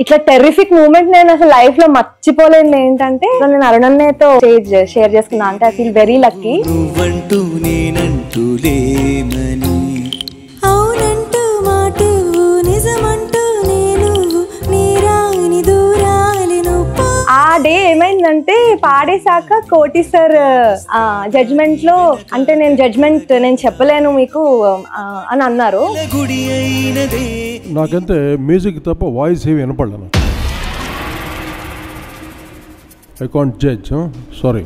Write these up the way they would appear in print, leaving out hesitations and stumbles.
ఇట్లా terrific moment నేను అసలు లైఫ్ లో మర్చిపోలేను. ఏంటంటే నేను అరుణన్నతో షేర్ చేసుకున్నా. అంటే ఐ ఫీల్ వెరీ లక్కీ. ఆ డే ఏమైందంటే పాడేశాక కోటి సార్ జడ్జ్మెంట్ లో అంటే నేను చెప్పలేను మీకు అని అన్నారు. నాకంతే మ్యూజిక్ తప్ప వాయిస్ ఏమి వినపడలేదు. I can't judge, sorry.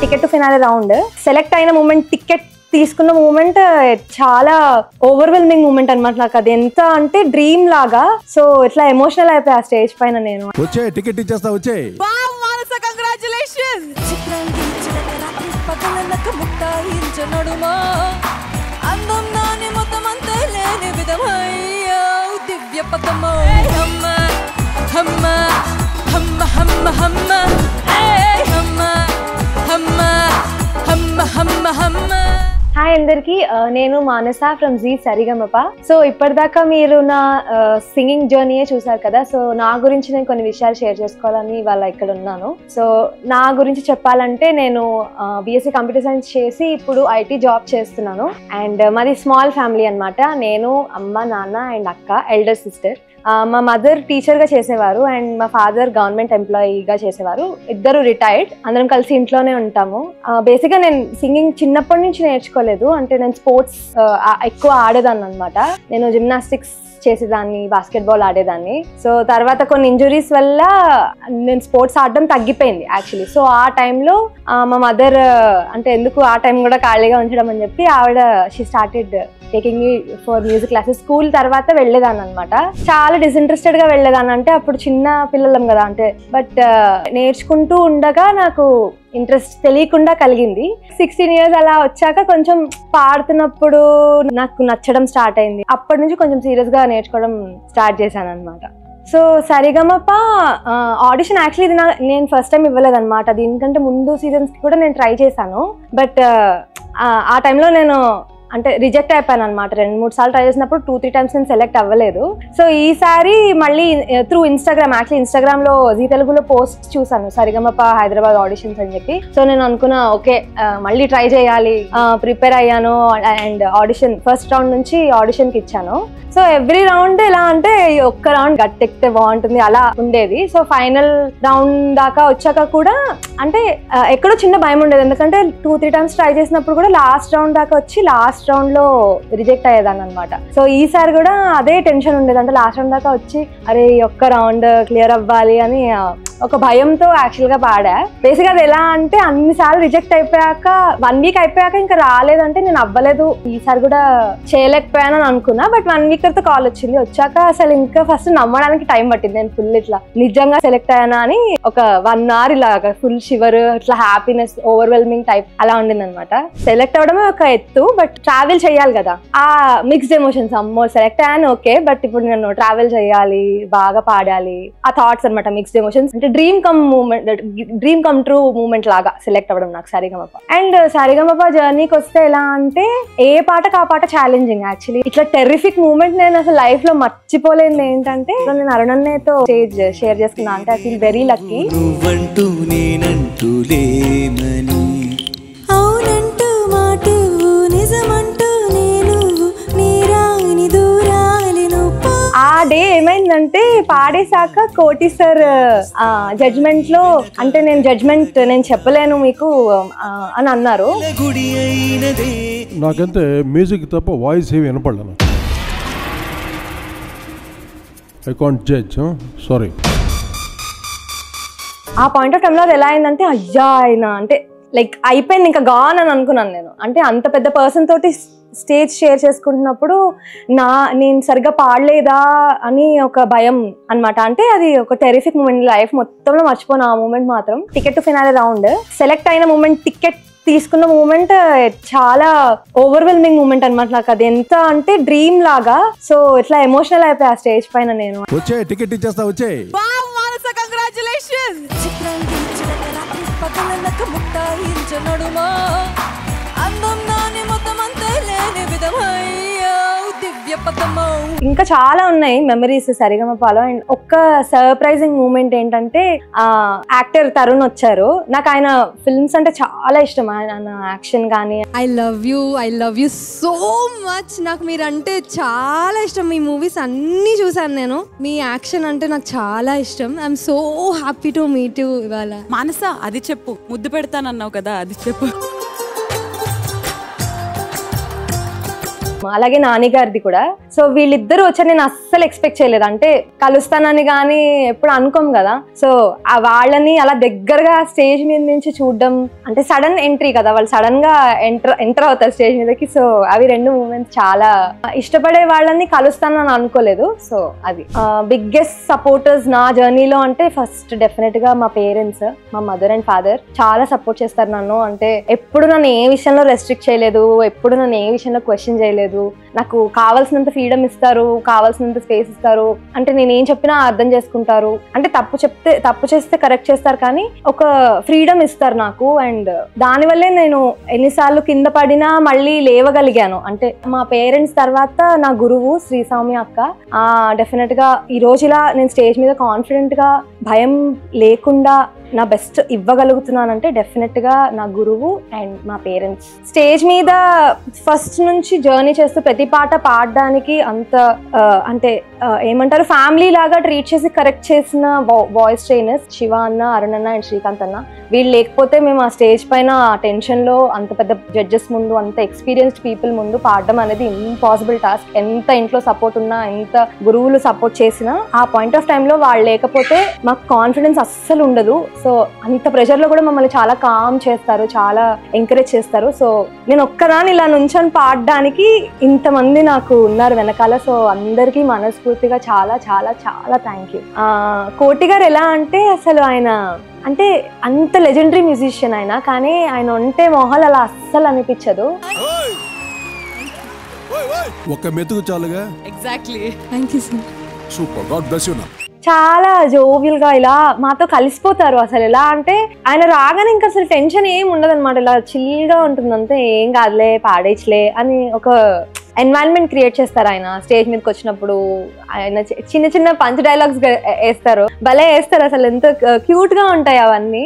Ticket to finale round select అయిన మూమెంట్, టికెట్ తీసుకున్న మూమెంట్ చాలా ఓవర్వెల్మింగ్ మూమెంట్ అనమాట. నాకు అది ఎంత అంటే డ్రీమ్ లాగా. సో ఇట్లా ఎమోషనల్ అయిపోయా స్టేజ్ పైన. నేను వచ్చే టికెట్ ఇచ్చేస్తా వచ్చే. హాయ్ అందరికి, నేను మానస ఫ్రమ్ జీ సరిగమప. సో ఇప్పటిదాకా మీరు నా సింగింగ్ జర్నీయే చూసారు కదా. సో నా గురించి నేను కొన్ని విషయాలు షేర్ చేసుకోవాలని ఇవాళ ఇక్కడ ఉన్నాను. సో నా గురించి చెప్పాలంటే నేను బీఎస్సీ కంప్యూటర్ సైన్స్ చేసి ఇప్పుడు ఐటీ జాబ్ చేస్తున్నాను. అండ్ మాది స్మాల్ ఫ్యామిలీ అనమాట. నేను, అమ్మ, నాన్న అండ్ అక్క, ఎల్డర్ సిస్టర్. మా మదర్ టీచర్ గా చేసేవారు అండ్ మా ఫాదర్ గవర్నమెంట్ ఎంప్లాయీగా చేసేవారు. ఇద్దరు రిటైర్డ్. అందరం కలిసి ఇంట్లోనే ఉంటాము. బేసిక్ గా నేను సింగింగ్ చిన్నప్పటి నుంచి నేర్చుకోలేదు. అంటే నేను స్పోర్ట్స్ ఎక్కువ ఆడేదాన్ని అనమాట. నేను జిమ్నాస్టిక్స్ చేసేదాన్ని, బాస్కెట్ బాల్ ఆడేదాన్ని. సో తర్వాత కొన్ని ఇంజురీస్ వల్ల నేను స్పోర్ట్స్ ఆడడం తగ్గిపోయింది యాక్చువల్లీ. సో ఆ టైంలో మా మదర్ అంటే ఎందుకు ఆ టైం కూడా ఖాళీగా ఉంచడం అని చెప్పి ఆవిడ she started taking me for music classes. School తర్వాత వెళ్ళేదాన్ని అనమాట. చాలా డిసింట్రెస్టెడ్ గా వెళ్ళేదాన్ని. అంటే అప్పుడు చిన్న పిల్లలం కదా, అంటే బట్ నేర్చుకుంటూ ఉండగా నాకు ఇంట్రెస్ట్ తెలియకుండా కలిగింది. 16 years అలా వచ్చాక కొంచెం పాడుతున్నప్పుడు నాకు నచ్చడం స్టార్ట్ అయింది. అప్పటి నుంచి కొంచెం సీరియస్ గా నేర్చుకోవడం స్టార్ట్ చేశాను అనమాట. సో సరిగమప ఆడిషన్ యాక్చువల్లీ ఇది నేను ఫస్ట్ టైం ఇవ్వలేదు అనమాట. దీనికంటే ముందు సీజన్స్ కి కూడా నేను ట్రై చేశాను. బట్ ఆ టైంలో నేను అంటే రిజెక్ట్ అయిపోయాను అనమాట. 2-3 సార్లు ట్రై చేసినప్పుడు 2-3 times నేను సెలెక్ట్ అవ్వలేదు. సో ఈసారి మళ్ళీ త్రూ ఇన్స్టాగ్రామ్, యాక్చువల్లీ ఇన్స్టాగ్రామ్ లో జీ తెలుగులో పోస్ట్ చూసాను సరిగమప హైదరాబాద్ ఆడిషన్స్ అని చెప్పి. సో నేను అనుకున్నా ఓకే మళ్ళీ ట్రై చేయాలి. ప్రిపేర్ అయ్యాను అండ్ ఆడిషన్ ఫస్ట్ రౌండ్ నుంచి ఆడిషన్ కి ఇచ్చాను. సో ఎవ్రీ రౌండ్ ఎలా అంటే ఒక్క రౌండ్ గట్టెక్కితే బాగుంటుంది అలా ఉండేది. సో ఫైనల్ రౌండ్ దాకా వచ్చాక కూడా అంటే ఎక్కడో చిన్న భయం ఉండేది. ఎందుకంటే 2-3 times ట్రై చేసినప్పుడు కూడా లాస్ట్ రౌండ్ దాకా వచ్చి లాస్ట్ రౌండ్ లో రిజెక్ట్ అయ్యేదాన్ని అనమాట. సో ఈసారి కూడా అదే టెన్షన్ ఉండేది. అంటే లాస్ట్ రౌండ్ దాకా వచ్చి అరే ఒక్క రౌండ్ క్లియర్ అవ్వాలి అని ఒక భయంతో యాక్చువల్ గా పాడా. బేసిక్ అది ఎలా అంటే అన్నిసార్లు రిజెక్ట్ అయిపోయాక 1 week అయిపోయాక ఇంకా రాలేదంటే నేను అవ్వలేదు, ఈసారి కూడా చేయలేకపోయాను అని అనుకున్నా. బట్ 1 week తర్వాత కాల్ వచ్చింది. వచ్చాక అసలు ఇంకా ఫస్ట్ నమ్మడానికి టైం పట్టింది. నేను ఫుల్ ఇట్లా నిజంగా సెలెక్ట్ అయ్యానా అని ఒక 1 hour ఇలాగా ఫుల్ షివర్, ఇట్లా హ్యాపీనెస్, ఓవర్వెల్మింగ్ టైప్ అలా ఉండింది అనమాట. సెలెక్ట్ అవడమే ఒక ఎత్తు, బట్ ట్రావెల్ చేయాలి కదా, ఆ మిక్స్డ్ ఎమోషన్స్. అమ్మో సెలెక్ట్ అయ్యాను ఓకే, బట్ ఇప్పుడు నేను ట్రావెల్ చేయాలి, బాగా పాడాలి, ఆ థాట్స్ అనమాట. మిక్స్డ్ ఎమోషన్స్ అంటే డ్రీమ్ కమ్ ట్రూ మూమెంట్ లాగా సెలెక్ట్ అవ్వడం నాకు సరిగమప. అండ్ సరిగమప జర్నీకి వస్తే ఎలా అంటే ఏ పాటకు ఆ పాట ఛాలెంజింగ్ యాక్చువల్లీ. ఇట్లా టెర్రిఫిక్ మూమెంట్ నేను అసలు లైఫ్ లో మర్చిపోలేను. ఏంటంటే నేను అరుణన్నతో షేర్ చేసుకున్నా. అంటే ఐ ఫీల్ వెరీ లక్కీ. ఆ డే ఏమైందంటే పాడేశాక కోటి సార్ జడ్జ్మెంట్ లో అంటే నేను చెప్పలేను మీకు అని అన్నారు. నాకంతే మ్యూజిక్ తప్ప వాయిస్ ఏమి వినపడలేదు. I can't judge, sorry. ఆ పాయింట్ ఆఫ్ టైంలో అది ఎలా అయిందంటే అయ్యా ఆయన అంటే లైక్ అయిపోయింది ఇంకా గాన్ అని అనుకున్నాను నేను. అంటే అంత పెద్ద పర్సన్ తోటి స్టేజ్ షేర్ చేసుకుంటున్నప్పుడు నేను సరిగ్గా పాడలేదా అని ఒక భయం అనమాట. అంటే అది ఒక టెరిఫిక్ మూమెంట్, లైఫ్ మొత్తంలో మర్చిపోను ఆ మూమెంట్ మాత్రం. Ticket to finale round select అయిన మూమెంట్, టికెట్ తీసుకున్న మూమెంట్ చాలా ఓవర్వెల్మింగ్ మూమెంట్ అనమాట. నాకు అది ఎంత అంటే డ్రీమ్ లాగా. సో ఇట్లా ఎమోషనల్ అయిపోయా స్టేజ్ పైన. నేను వచ్చే టికెట్ ఇచ్చేస్తా వచ్చే. అందం నాని మొత్తం అంతే లేని విధమయ్యా దివ్య ఇంకా చాలా ఉన్నాయి మెమరీస్ సరిగమపాలో. అండ్ ఒక్క సర్ప్రైజింగ్ మూమెంట్ ఏంటంటే యాక్టర్ తరుణ్ వచ్చారు. నాకు ఆయన ఫిల్మ్స్ అంటే చాలా ఇష్టం, ఆయన యాక్షన్ కానీ. I love you so much. నాకు మీరంటే చాలా ఇష్టం. మీ మూవీస్ అన్నీ చూసాను నేను. మీ యాక్షన్ అంటే నాకు చాలా ఇష్టం. I'm so happy to meet you ఇవాళ. మానస అది చెప్పు, ముద్దు పెడతానన్నావు కదా, అది చెప్పు. అలాగే నాని గారిది కూడా. సో వీళ్ళిద్దరూ వచ్చారు, నేను అస్సలు ఎక్స్పెక్ట్ చేయలేదు. అంటే కలుస్తానని కానీ ఎప్పుడు అనుకోం కదా. సో ఆ వాళ్ళని అలా దగ్గరగా స్టేజ్ మీద నుంచి చూడడం అంటే సడన్ ఎంట్రీ కదా, వాళ్ళు సడన్ గా ఎంటర్ అవుతారు స్టేజ్ మీదకి. సో అవి రెండు మూమెంట్స్ చాలా ఇష్టపడే వాళ్ళని కలుస్తానని అనుకోలేదు. సో అది బిగ్గెస్ట్ సపోర్టర్స్ నా జర్నీలో అంటే ఫస్ట్ డెఫినెట్ గా మా పేరెంట్స్, మా మదర్ అండ్ ఫాదర్ చాలా సపోర్ట్ చేస్తారు నన్ను. అంటే ఎప్పుడు నన్ను ఏ విషయంలో రెస్ట్రిక్ట్ చేయలేదు, ఎప్పుడు నన్ను ఏ విషయంలో క్వశ్చన్ చేయలేదు. నాకు కావాల్సినంత ఫ్రీడమ్ ఇస్తారు, కావాల్సినంత స్పేస్ ఇస్తారు. అంటే నేను ఏం చెప్పినా అర్థం చేసుకుంటారు. అంటే తప్పు చేస్తే కరెక్ట్ చేస్తారు, కానీ ఒక ఫ్రీడమ్ ఇస్తారు నాకు. అండ్ దానివల్లే నేను ఎన్నిసార్లు కింద పడినా మళ్ళీ లేవగలిగాను. అంటే మా పేరెంట్స్ తర్వాత నా గురువు శ్రీ సౌమ్య అక్క. డెఫినెట్ గా ఈ రోజు ఇలా నేను స్టేజ్ మీద కాన్ఫిడెంట్ గా భయం లేకుండా నా బెస్ట్ ఇవ్వగలుగుతున్నానంటే డెఫినెట్ గా నా గురువు అండ్ మా పేరెంట్స్. స్టేజ్ మీద ఫస్ట్ నుంచి జర్నీ చేస్తూ ప్రతి పాట పాడడానికి అంత అంటే ఏమంటారు ఫ్యామిలీ లాగా ట్రీట్ చేసి కరెక్ట్ చేసిన వాయిస్ ట్రైనర్స్ శివ అన్న, అరుణ్ అన్న అండ్ శ్రీకాంత్ అన్న. వీళ్ళు లేకపోతే మేము ఆ స్టేజ్ పైన టెన్షన్ లో అంత పెద్ద జడ్జెస్ ముందు, అంత ఎక్స్పీరియన్స్డ్ పీపుల్ ముందు పాడడం అనేది ఇంపాసిబుల్ టాస్క్. ఎంత ఇంట్లో సపోర్ట్ ఉన్నా, ఎంత గురువులు సపోర్ట్ చేసినా ఆ పాయింట్ ఆఫ్ టైంలో వాళ్ళు లేకపోతే మాకు కాన్ఫిడెన్స్ అస్సలు ఉండదు. సో అంత ప్రెషర్ లో కూడా మమ్మల్ని చాలా కామ్ చేస్తారు, చాలా ఎంకరేజ్ చేస్తారు. సో నేను ఒక్కదాన్ని ఇలా నుంచొని పాడడానికి ఇంతమంది నాకు ఉన్నారు వెనకాల. సో అందరికీ మనస్ఫూర్తిగా చాలా చాలా చాలా థ్యాంక్ యూ. కోటి గారు ఎలా అంటే అసలు ఆయన అంటే అంత లెజెండరీ మ్యూజిషియన్ ఆయన, కానీ ఆయన ఉంటే మొహాలు అలా అస్సలు అనిపించదు. ఒక్క మెతుకు చాలుగా. Exactly. Thank you sir. Super, God bless you. చాలా జోవియల్ గా ఇలా మాతో కలిసిపోతారు. అసలు ఎలా అంటే ఆయన రాగానే ఇంకా అసలు టెన్షన్ ఏం ఉండదు అనమాట. ఇలా చిల్ గా ఉంటుంది, అంతే ఏం కాదులే పాడేచ్లే అని ఒక ఎన్వైరన్మెంట్ క్రియేట్ చేస్తారు ఆయన స్టేజ్ మీదకి వచ్చినప్పుడు. ఆయన చిన్న చిన్న పంచ్ డైలాగ్స్ వేస్తారు, భలే వేస్తారు. అసలు ఎంత క్యూట్ గా ఉంటాయి అవన్నీ.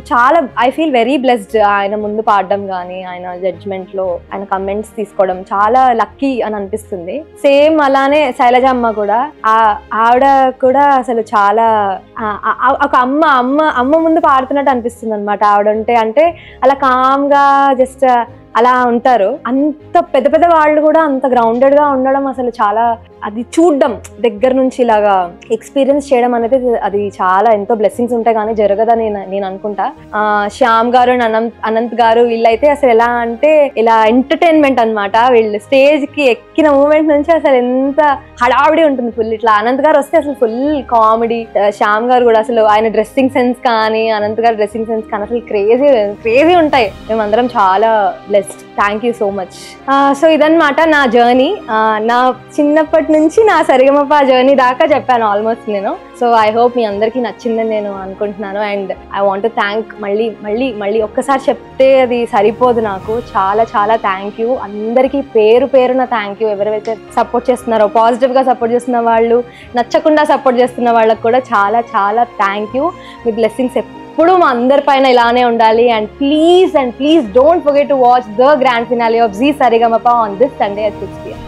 చాలా ఐ ఫీల్ వెరీ బ్లెస్డ్ ఆయన ముందు పాడడం కానీ, ఆయన జడ్జ్మెంట్ లో ఆయన కమెంట్స్ తీసుకోవడం చాలా లక్కీ అని అనిపిస్తుంది. సేమ్ అలానే శైలజమ్మ కూడా, ఆవిడ కూడా అసలు చాలా ఒక అమ్మ ముందు పాడుతున్నట్టు అనిపిస్తుంది అనమాట ఆవిడ ఉంటే. అంటే అలా కామ్ గా జస్ట్ అలా ఉంటారు. అంత పెద్ద పెద్ద వాళ్ళు కూడా అంత గ్రౌండెడ్ గా ఉండడం అసలు చాలా, అది చూడడం దగ్గర నుంచి ఇలాగా ఎక్స్పీరియన్స్ చేయడం అనేది అది చాలా ఎంతో బ్లెస్సింగ్స్ ఉంటాయి కానీ జరగదని నేను అనుకుంటా. శ్యామ్ గారు అనంత్ గారు వీళ్ళైతే అసలు ఎలా అంటే ఇలా ఎంటర్టైన్మెంట్ అనమాట. వీళ్ళు స్టేజ్ కి ఎక్కిన మూమెంట్ నుంచి అసలు ఎంత హడావిడి ఉంటుంది ఫుల్. ఇట్లా అనంత్ గారు వస్తే అసలు ఫుల్ కామెడీ. శ్యామ్ గారు కూడా అసలు ఆయన డ్రెస్సింగ్ సెన్స్ కానీ, అనంత్ గారు డ్రెస్సింగ్ సెన్స్ కానీ అసలు క్రేజీ ఉంటాయి. మేమందరం చాలా blessed. Thank you so much. So ఇదన్నమాట నా జర్నీ. నా చిన్నప్పటి నుంచి నా సరిగమప జర్నీ దాకా చెప్పాను ఆల్మోస్ట్ నేను. సో ఐ హోప్ మీ అందరికీ నచ్చిందని నేను అనుకుంటున్నాను. And I want to thank మళ్ళీ ఒక్కసారి చెప్తే అది సరిపోదు నాకు. చాలా చాలా థ్యాంక్ యూ అందరికీ, పేరున థ్యాంక్ యూ. ఎవరైతే సపోర్ట్ చేస్తున్నారో, పాజిటివ్ గా సపోర్ట్ చేస్తున్న వాళ్ళు, నచ్చకుండా సపోర్ట్ చేస్తున్న వాళ్ళకి కూడా చాలా చాలా థ్యాంక్ యూ. మీ బ్లెస్సింగ్స్ ఎప్పుడు మా అందరి పైన ఇలానే ఉండాలి. And please don't forget to watch the grand finale of Zee Saregamapa on this Sunday at 6 PM.